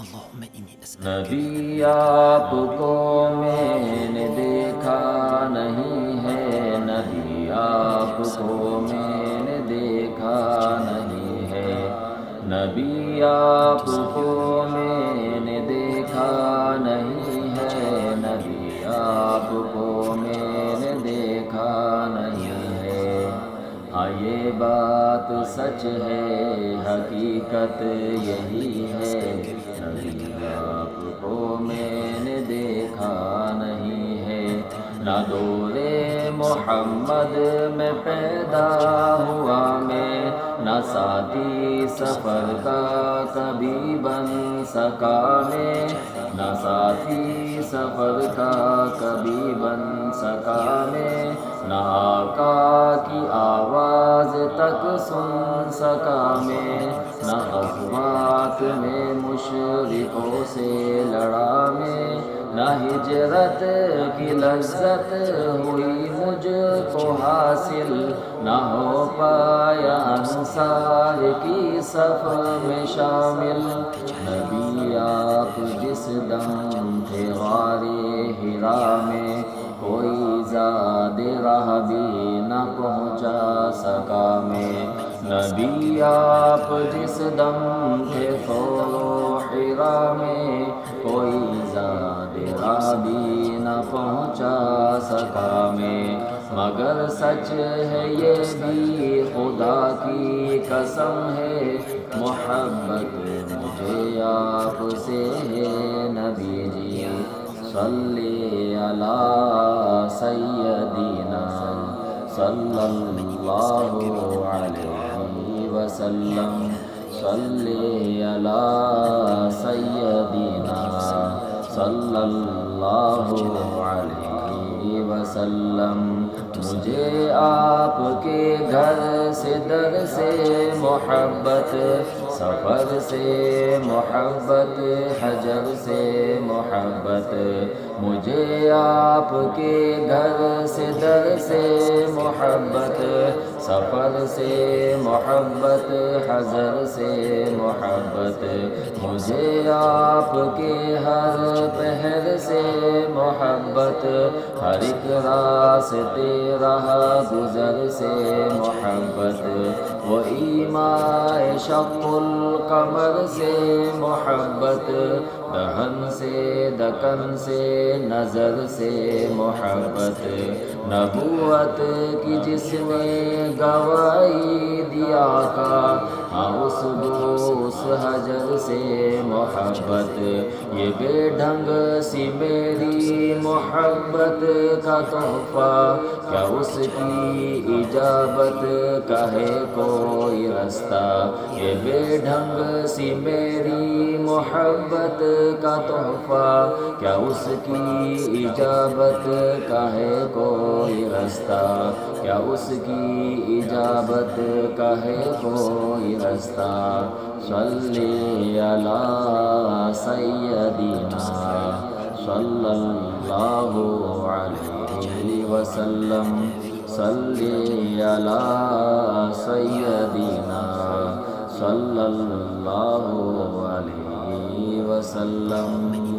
نبی آپ کو میں نے دیکھا نہیں ہے، نبی آپ کو میں نے دیکھا نہیں ہے، نبی آپ کو میں نے دیکھا نہیں ہے، نبی آپ کو میں نے دیکھا نہیں ہے۔ ہاں یہ بات سچ ہے، حقیقت یہی ہے، نبی آپ کو میں نے دیکھا نہیں ہے۔ نہ دور محمد میں پیدا ہوا میں، نہ ساتھی سفر کا کبھی بن سکا میں، نہ ساتھی سفر کا کبھی بن سکا میں، نہ آقا کی آواز تک سن سکا میں، نہ غزوات میں مشرکوں سے لڑا میں، نہ ہجرت کی لذت ہوئی مجھ کو حاصل، نہ ہو پایا انصار کی صف میں شامل۔ نبی آپ جس دم تھے غار حرا میں، کوئی زاد راہ بھی نہ پہنچا سکا میں، نبی آپ جس دم تھے طور حرا میں، کوئی زاد راہ بھی نہ پہنچا سکا میں۔ مگر سچ ہے یہ بھی خدا کی قسم ہے، محبت مجھے آپ سے ہے نبی جی۔ صلی علی سیدنا صلی اللہ علیہ وسلم، صلی علی سیدنا صلی اللہ علیہ وسلم۔ مجھے آپ کے گھر سے در سے محبت، سفر سے محبت، حجر سے محبت، مجھے آپ کے گھر سے در سے محبت، سفر سے محبت، حجر سے محبت، مجھے آپ کے ہر پہر سے محبت، ہر ایک راستے راہ گزر سے محبت، وہ ایمائے شق القمر سے محبت، دہن سے دکن سے نظر سے محبت، نبوت کی جس نے گواہی دیا کا، ہاں اس بوس حجر سے محبت، یہ بے ڈھنگ سی میری محبت کا تحفہ، کیا اس کی اجابت کا ہے کوئی رستہ، یہ بے ڈھنگ سی میری محبت کا تحفہ، کیا اس کی اجابت کا ہے کوئی رستہ، کیا اس کی اجابت کا ہے کوئی رستہ۔ صلی علی سیدنا صلی اللہ علیہ وسلم، صلی علی سیدنا صلی اللہ علیہ وسلم۔